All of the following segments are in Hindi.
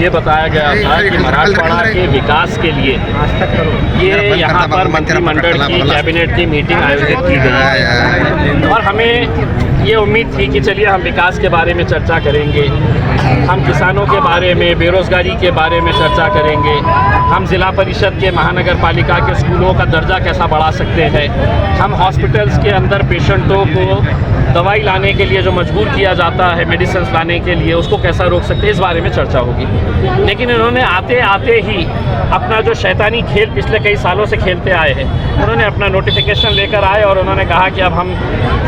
ये बताया गया था कि मराठवाड़ा के विकास के लिए ये यहाँ पर मंत्रिमंडल की कैबिनेट की मीटिंग आयोजित की गई और हमें ये उम्मीद थी कि चलिए हम विकास के बारे में चर्चा करेंगे, हम किसानों के बारे में, बेरोज़गारी के बारे में चर्चा करेंगे, हम ज़िला परिषद के महानगर पालिका के स्कूलों का दर्जा कैसा बढ़ा सकते हैं, हम हॉस्पिटल्स के अंदर पेशेंटों को दवाई लाने के लिए जो मजबूर किया जाता है मेडिसिन लाने के लिए उसको कैसा रोक सकते हैं, इस बारे में चर्चा होगी। लेकिन इन्होंने आते आते ही अपना जो शैतानी खेल पिछले कई सालों से खेलते आए हैं, उन्होंने अपना नोटिफिकेशन लेकर आए और उन्होंने कहा कि अब हम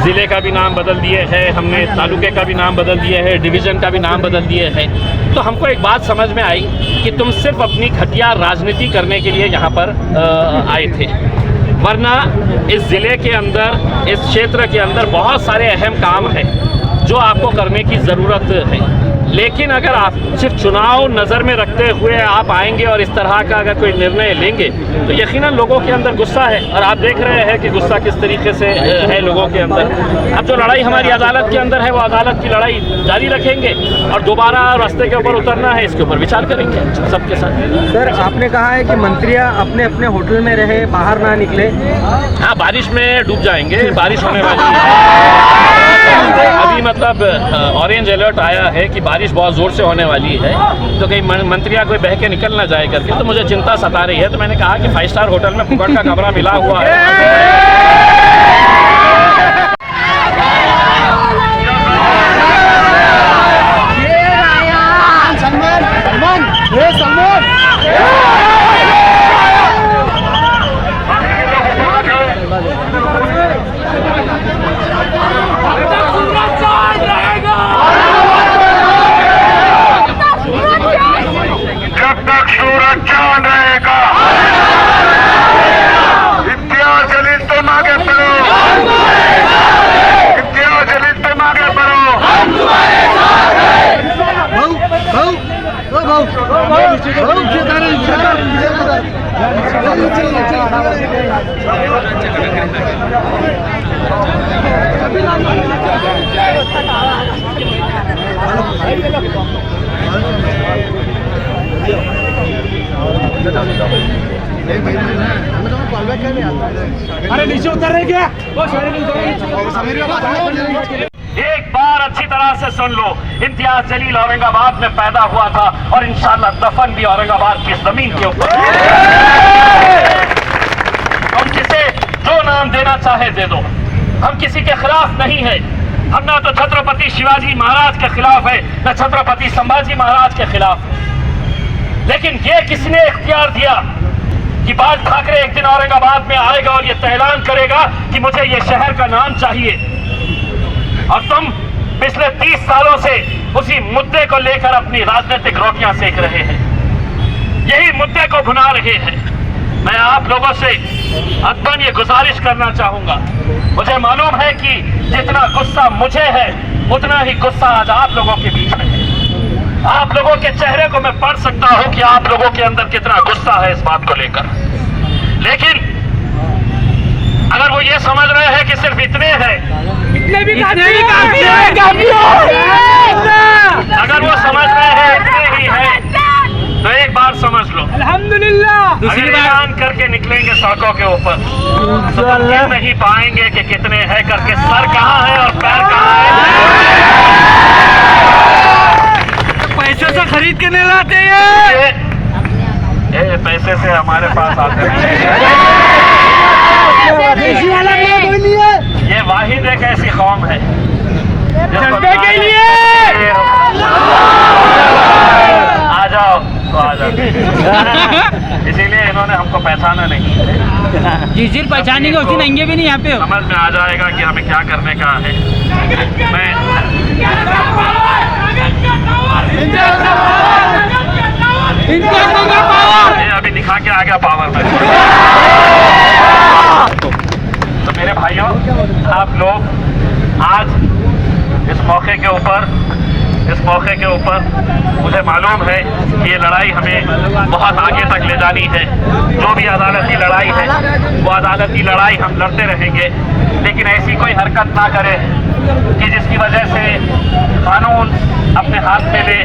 ज़िले का भी नाम बदल दिए हैं, हमने तालुके का भी नाम बदल दिए है, डिवीज़न का भी नाम बदल दिए हैं। तो हमको एक बात समझ में आई कि तुम सिर्फ अपनी घटिया राजनीति करने के लिए यहाँ पर आए थे, वरना इस ज़िले के अंदर, इस क्षेत्र के अंदर बहुत सारे अहम काम हैं जो आपको करने की ज़रूरत है। लेकिन अगर आप सिर्फ चुनाव नज़र में रखते हुए आप आएंगे और इस तरह का अगर कोई निर्णय लेंगे तो यकीनन लोगों के अंदर गुस्सा है और आप देख रहे हैं कि गुस्सा किस तरीके से है लोगों के अंदर। अब जो लड़ाई हमारी अदालत के अंदर है वो अदालत की लड़ाई जारी रखेंगे और दोबारा रास्ते के ऊपर उतरना है, इसके ऊपर विचार करेंगे सबके साथ। सर, आपने कहा है कि मंत्रियां अपने अपने होटल में रहे, बाहर ना निकले। हाँ, बारिश में डूब जाएंगे, बारिश होने वाली है अभी, मतलब ऑरेंज अलर्ट आया है कि बारिश बहुत ज़ोर से होने वाली है, तो कहीं मंत्रियां कोई बह के निकल ना जाए करके तो मुझे चिंता सता रही है। तो मैंने कहा कि 5 स्टार होटल में फुकट का कमरा मिला हुआ है। अरे नीचे उतर रहे क्या? एक बार अच्छी तरह से सुन लो, इम्तियाज जलील औरंगाबाद में पैदा हुआ था और इंशाअल्लाह दफन भी औरंगाबाद की जमीन के ऊपर। हम जिसे जो नाम देना चाहे दे दो, हम किसी के खिलाफ नहीं है। हम ना तो छत्रपति शिवाजी महाराज के खिलाफ है, न छत्रपति संभाजी महाराज के खिलाफ। लेकिन ये किसने इख्तियार दिया कि बाल ठाकरे एक दिन औरंगाबाद में आएगा और ये ऐलान करेगा कि मुझे ये शहर का नाम चाहिए, और तुम पिछले 30 सालों से उसी मुद्दे को लेकर अपनी राजनीतिक रोटियां सेक रहे हैं, यही मुद्दे को भुना रहे हैं। मैं आप लोगों से अदबन ये गुजारिश करना चाहूंगा, मुझे मालूम है कि जितना गुस्सा मुझे है उतना ही गुस्सा आज आप लोगों के बीच में है। आप लोगों के चेहरे को मैं पढ़ सकता हूं कि आप लोगों के अंदर कितना गुस्सा है इस बात को लेकर। लेकिन अगर वो ये समझ रहे हैं कि सिर्फ इतने हैं, अगर वो समझ रहे हैं इतने ही हैं, तो एक बार समझ लो, अल्हम्दुलिल्लाह दूसरी ऐलान करके निकलेंगे सड़कों के ऊपर तो तुम कह नहीं पाएंगे कि कितने हैं करके। सर कहाँ है और पैर कहाँ है? पैसे से खरीद के नहीं लाते हैं, ये पैसे से हमारे पास आते हैं। ये वाहिद एक ऐसी कौम है जज्बे के लिए आ जाओ तो आ जाओ। इसीलिए इन्होंने हमको पहचाना नहीं। जिस दिन पहचानेंगे उसी नंगे भी नहीं यहाँ पे समझ में आ जाएगा कि हमें क्या करने का है। मैं ये अभी दिखा के आ गया पावर में। तो मेरे भाइयों, आप लोग आज इस मौके के ऊपर मुझे मालूम है कि ये लड़ाई हमें बहुत आगे तक ले जानी है। जो भी अदालती लड़ाई है वो अदालती लड़ाई हम लड़ते रहेंगे, लेकिन ऐसी कोई हरकत ना करें कि जिसकी वजह से कानून अपने हाथ में ले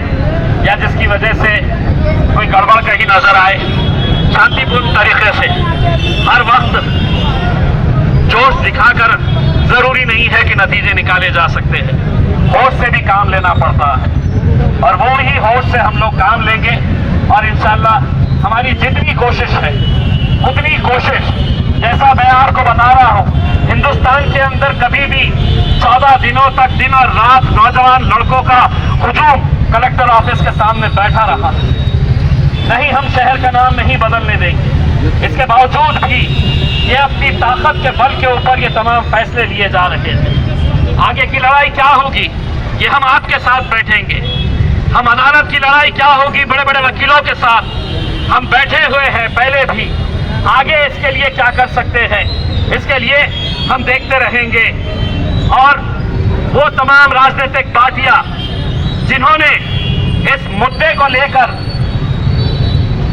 या जिसकी वजह से कोई गड़बड़ कहीं नजर आए, शांतिपूर्ण तरीके से हर वक्त जोश दिखाकर जरूरी नहीं है कि नतीजे निकाले जा सकते हैं। होश से भी काम लेना पड़ता है और वो ही होश से हम लोग काम लेंगे और इंशाल्लाह हमारी जितनी कोशिश है उतनी कोशिश, जैसा मैं आपको बता रहा हूं, हिंदुस्तान के अंदर कभी भी 14 दिनों तक दिन और रात नौजवान लड़कों का हुजूम कलेक्टर ऑफिस के सामने बैठा रहा। नहीं, हम शहर का नाम नहीं बदलने देंगे। इसके बावजूद भी ये अपनी ताकत के बल के ऊपर ये तमाम फैसले लिए जा रहे हैं। आगे की लड़ाई क्या होगी ये हम आपके साथ बैठेंगे। हम अदालत की लड़ाई क्या होगी बड़े बड़े वकीलों के साथ हम बैठे हुए हैं पहले भी। आगे इसके लिए क्या कर सकते हैं इसके लिए हम देखते रहेंगे। और वो तमाम राजनीतिक पार्टियां जिन्होंने इस मुद्दे को लेकर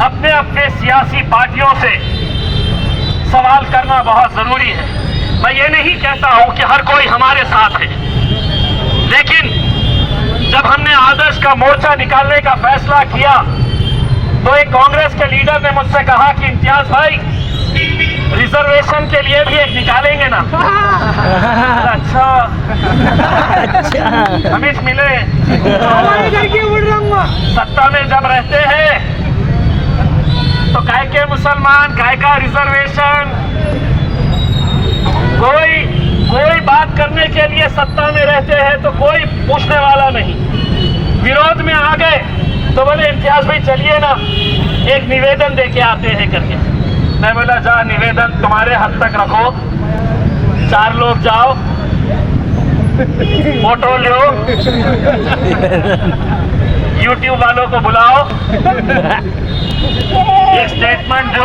अपने अपने सियासी पार्टियों से सवाल करना बहुत जरूरी है। मैं ये नहीं कहता हूं कि हर कोई हमारे साथ है, लेकिन जब हमने आदर्श का मोर्चा निकालने का फैसला किया तो एक कांग्रेस के लीडर ने मुझसे कहा कि इम्तियाज भाई रिजर्वेशन के लिए भी एक निकालेंगे ना। अच्छा अमित मिले सत्ता में जब रहते हैं तो काय के मुसलमान काय का रिजर्वेशन, कोई बात करने के लिए सत्ता में रहते हैं तो कोई पूछने वाला नहीं। विरोध में आ गए तो बोले इम्तियाज भाई चलिए ना एक निवेदन दे के आते हैं करके। मैं बोला जा निवेदन तुम्हारे हद तक रखो, 4 लोग जाओ, फोटो लो, YouTube वालों को बुलाओ, एक स्टेटमेंट दो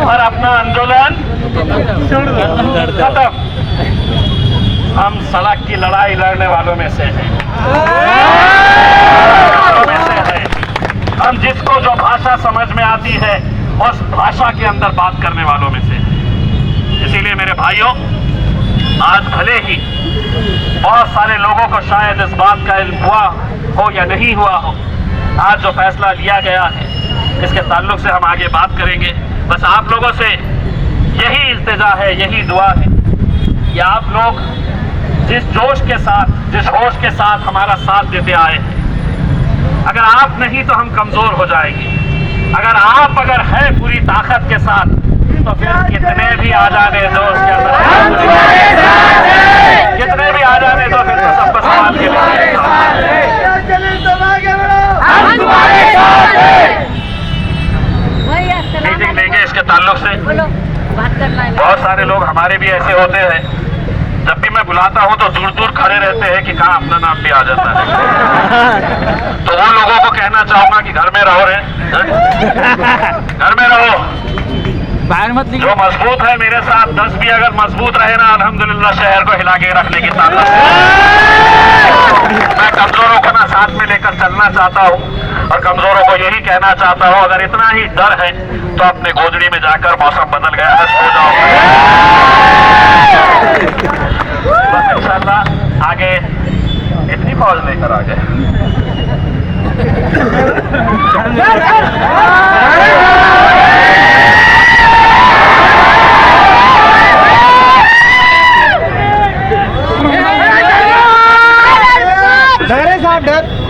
और अपना आंदोलन खत्म। हम सड़क की लड़ाई लड़ने वालों में से हैं। हम जिसको जो भाषा समझ में आती है उस भाषा के अंदर बात करने वालों में से। इसीलिए मेरे भाइयों, आज भले ही बहुत सारे लोगों को शायद इस बात का इल्म हुआ हो या नहीं हुआ हो, आज जो फैसला लिया गया है इसके ताल्लुक से हम आगे बात करेंगे। बस आप लोगों से यही इल्तिजा है, यही दुआ है कि आप लोग जिस जोश के साथ, जिस होश के साथ हमारा साथ देते आए हैं, अगर आप नहीं तो हम कमजोर हो जाएंगे। अगर है पूरी ताकत के साथ तो फिर कितने भी आ जाने दो उसके अंदर, कितने भी आ जाने दो फिर तो सबको संभाल के मीटिंग लेंगे इसके ताल्लुक से। बहुत सारे लोग हमारे भी ऐसे होते हैं, जब भी मैं बुलाता हूं तो दूर दूर खड़े रहते हैं कि कहाँ अपना नाम भी आ जाता है। तो वो लोगों को कहना चाहूंगा कि घर में रहो रे, घर में रहो, बाहर मत निकलो। जो मजबूत है मेरे साथ 10 भी अगर मजबूत रहे ना, अल्हम्दुलिल्लाह शहर को हिला के रखने की ताकत है। मैं कमजोरों को ना साथ में लेकर चलना चाहता हूँ और कमजोरों को यही कहना चाहता हूँ, अगर इतना ही डर है तो अपने गोदड़ी में जाकर, मौसम बदल गया है, सो जाओ। बस इंशाल्लाह आगे इतनी फौज लेकर आ गए।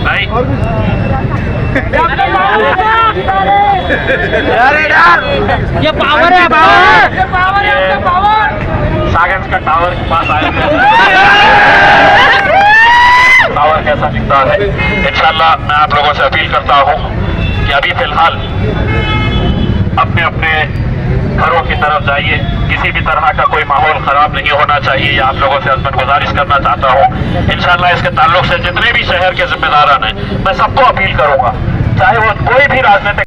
भाई ये पावर है, पावर सागंज का टावर के पास आए टावर कैसा दिखता है। इंशाल्लाह मैं आप लोगों से अपील करता हूँ कि अभी फिलहाल अपने अपने घरों की तरफ जाइए। किसी भी तरह का कोई माहौल खराब नहीं होना चाहिए, ये आप लोगों से अज़मत गुजारिश करना चाहता हूँ। इंशाल्लाह इसके ताल्लुक से जितने भी शहर के जिम्मेदारान हैं, मैं सबको अपील करूंगा, चाहे वो कोई भी राजनीतिक